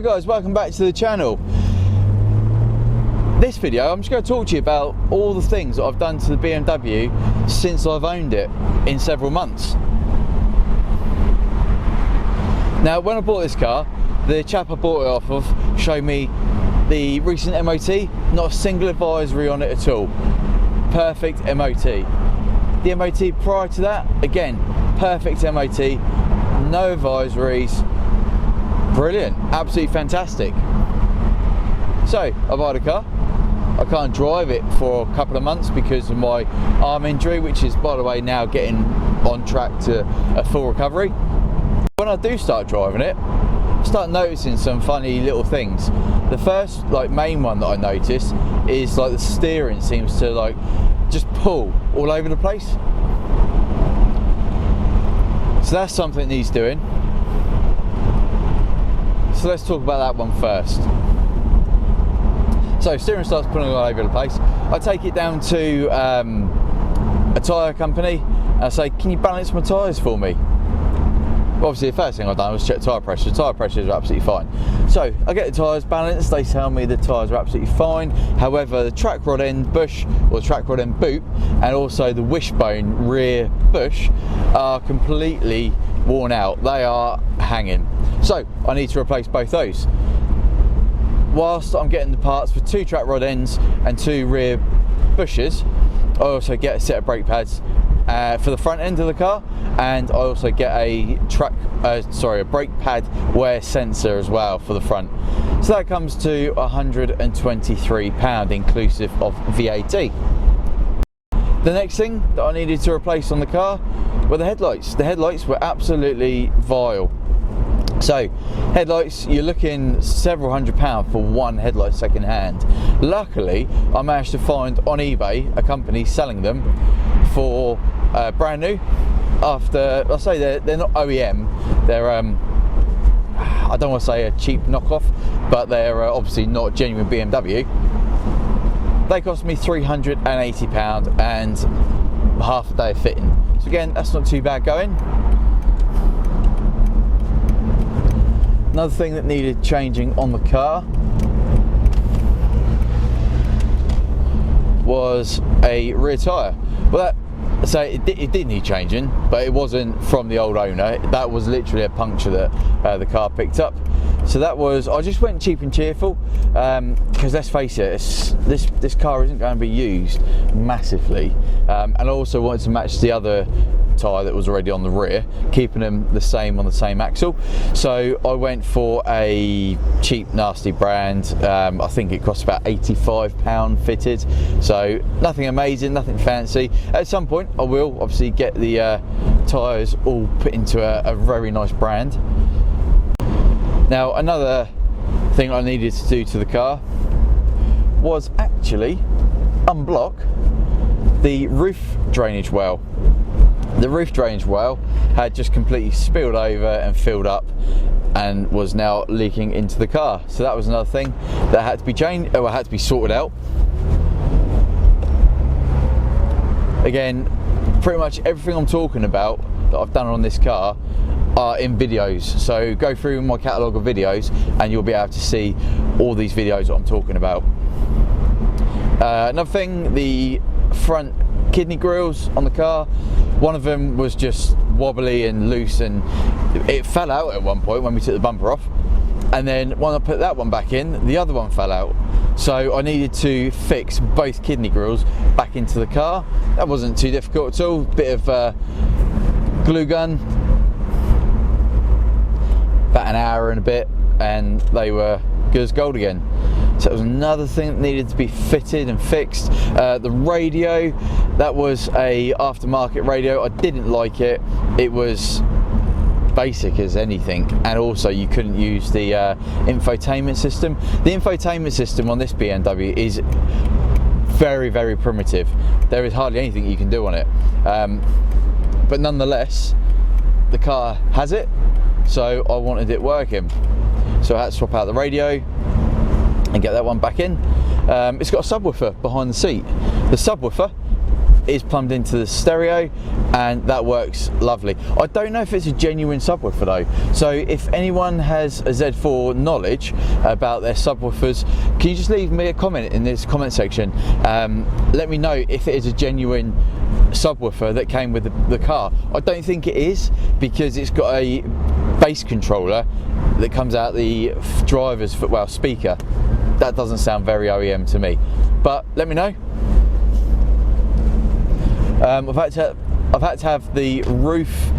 Hi guys, welcome back to the channel. This video I'm just going to talk to you about all the things that I've done to the BMW since I've owned it in several months. Now when I bought this car, the chap I bought it off of showed me the recent MOT, not a single advisory on it at all. Perfect MOT. The MOT prior to that, again, perfect MOT, no advisories. Brilliant, absolutely fantastic. So I bought a car. I can't drive it for a couple of months because of my arm injury, which is, by the way, now getting on track to a full recovery. When I do start driving it, I start noticing some funny little things. The first main one that I notice is the steering seems to just pull all over the place. So that's something that needs doing. So let's talk about that one first. So steering starts pulling all over the place. I take it down to a tyre company and I say, can you balance my tyres for me? Well, obviously the first thing I've done was check tyre pressure. Tyre pressures are absolutely fine. So I get the tyres balanced, they tell me the tyres are absolutely fine. However, the track rod end bush, or the track rod end boot, and also the wishbone rear bush are completely worn out. They are hanging. So I need to replace both those. Whilst I'm getting the parts for 2 track rod ends and 2 rear bushes, I also get a set of brake pads for the front end of the car, and I also get a brake pad wear sensor as well for the front. So that comes to £123 inclusive of VAT. The next thing that I needed to replace on the car were the headlights. The headlights were absolutely vile. So headlights, you're looking several £100 for one headlight second hand. Luckily, I managed to find on eBay a company selling them for brand new. After, I'll say they're not OEM, they're I don't want to say a cheap knockoff, but they're obviously not genuine BMW. They cost me £380 and half a day of fitting. So again, that's not too bad going. Another thing that needed changing on the car was a rear tyre. Well, it did need changing, but it wasn't from the old owner. That was literally a puncture that the car picked up. So that was, I just went cheap and cheerful, because let's face it, this car isn't going to be used massively, and I also wanted to match the other tyre that was already on the rear, keeping them the same on the same axle. So I went for a cheap nasty brand. I think it cost about £85 fitted, so nothing amazing, nothing fancy. At some point I will obviously get the tyres all put into a very nice brand. Now another thing I needed to do to the car was actually unblock the roof drainage well. The roof drainage well had just completely spilled over and filled up and was now leaking into the car. So that was another thing that had to be changed, or had to be sorted out. Again, pretty much everything I'm talking about that I've done on this car are in videos, so go through my catalogue of videos and you'll be able to see all these videos that I'm talking about. Another thing, the front kidney grills on the car, one of them was just wobbly and loose, and it fell out at one point when we took the bumper off, and then when I put that one back in, the other one fell out. So I needed to fix both kidney grills back into the car. That wasn't too difficult at all. Bit of glue gun, about an hour and a bit, and they were good as gold again. So it was another thing that needed to be fitted and fixed. The radio, that was a aftermarket radio. I didn't like it. It was basic as anything, and also you couldn't use the infotainment system. The infotainment system on this BMW is very, very primitive. There is hardly anything you can do on it, but nonetheless the car has it, so I wanted it working. So I had to swap out the radio and get that one back in. It's got a subwoofer behind the seat. The subwoofer is plumbed into the stereo, and that works lovely. I don't know if it's a genuine subwoofer though, so if anyone has a Z4 knowledge about their subwoofers, can you just leave me a comment in this comment section? Let me know if it is a genuine subwoofer that came with the car. I don't think it is, because it's got a bass controller that comes out the driver's speaker. That doesn't sound very OEM to me, but let me know. I've had to have the roof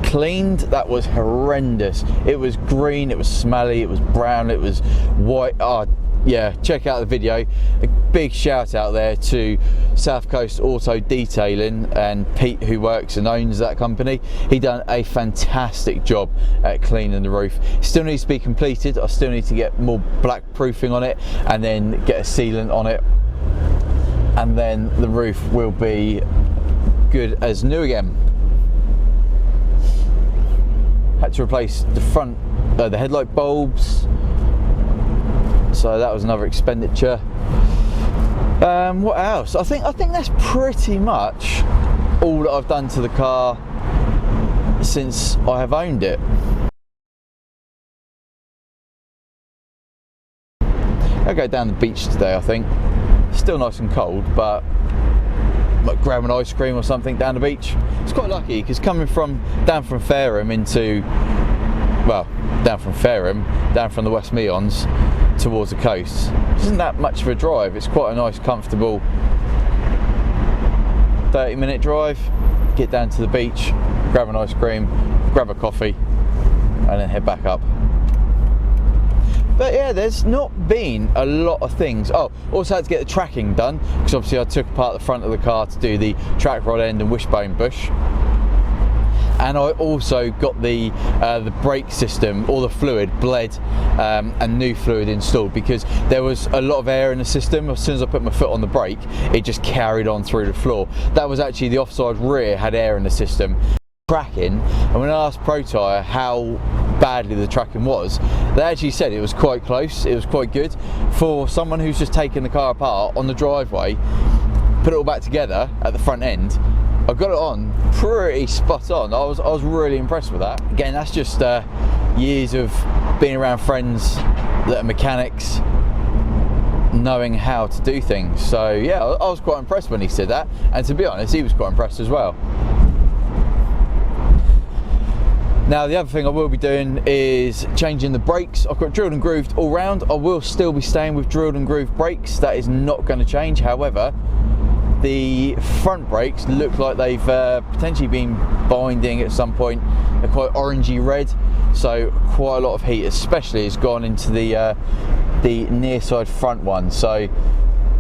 cleaned. That was horrendous. It was green, it was smelly, it was brown, it was white. Oh yeah, check out the video. A big shout out there to South Coast Auto Detailing and Pete, who works and owns that company. He done a fantastic job at cleaning the roof. It still needs to be completed. I still need to get more black proofing on it and then get a sealant on it, and then the roof will be good as new again. Had to replace the front, the headlight bulbs, so that was another expenditure. What else? I think that's pretty much all that I've done to the car since I have owned it. I'll go down the beach today, I think. Still nice and cold, but like grab an ice cream or something down the beach. It's quite lucky because coming down from Fareham down from the West Meons towards the coast, isn't that much of a drive. It's quite a nice, comfortable 30-minute drive. Get down to the beach, grab an ice cream, grab a coffee, and then head back up. But yeah, there's not been a lot of things. Oh, also had to get the tracking done, because obviously I took apart the front of the car to do the track rod end and wishbone bush. And I also got the brake system, all the fluid bled and new fluid installed, because there was a lot of air in the system. As soon as I put my foot on the brake, it just carried on through the floor. That was actually the offside rear had air in the system. Tracking, and when I asked Pro Tyre how badly the tracking was, they actually said it was quite close, it was quite good. For someone who's just taken the car apart on the driveway, put it all back together at the front end, I got it on pretty spot on. I was really impressed with that. Again, that's just years of being around friends that are mechanics, knowing how to do things. So yeah, I was quite impressed when he said that, and to be honest, he was quite impressed as well. Now the other thing I will be doing is changing the brakes. I've got drilled and grooved all round. I will still be staying with drilled and grooved brakes. That is not going to change. However, the front brakes look like they've potentially been binding at some point. They're quite orangey red, so quite a lot of heat especially has gone into the near side front one. So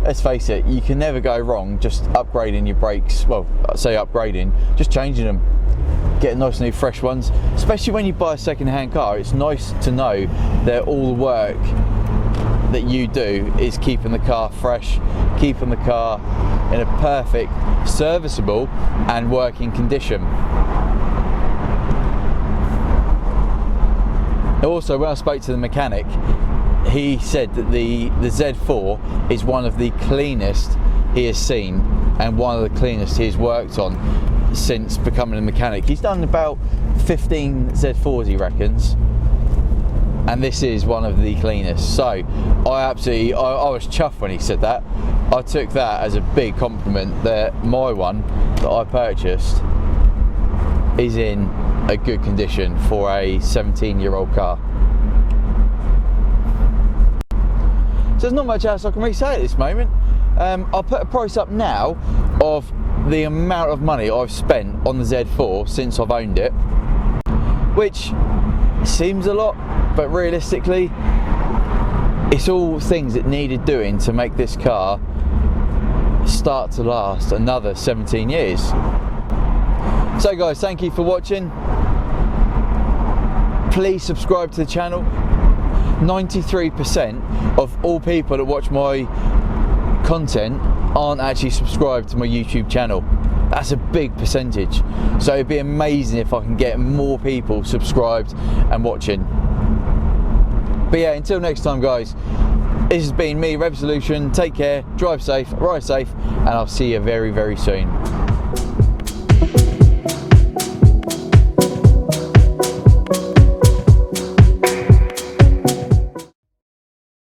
let's face it, you can never go wrong just upgrading your brakes. Well, I say upgrading, just changing them. Get nice new fresh ones, especially when you buy a second-hand car. It's nice to know that all the work that you do is keeping the car fresh, keeping the car in a perfect, serviceable and working condition. Also, when I spoke to the mechanic, he said that the Z4 is one of the cleanest he has seen and one of the cleanest he's worked on since becoming a mechanic. He's done about 15 Z4s, he reckons, and this is one of the cleanest. So I was chuffed when he said that. I took that as a big compliment that my one that I purchased is in a good condition for a 17-year-old car. So there's not much else I can really say at this moment. I'll put a price up now of the amount of money I've spent on the Z4 since I've owned it, which seems a lot, but realistically it's all things that needed doing to make this car start to last another 17 years. So guys, thank you for watching. Please subscribe to the channel. 93% of all people that watch my content aren't actually subscribed to my YouTube channel. That's a big percentage, so it'd be amazing if I can get more people subscribed and watching. But yeah, until next time guys, This has been me, Rev Solution. Take care, drive safe, ride safe, and I'll see you very, very soon.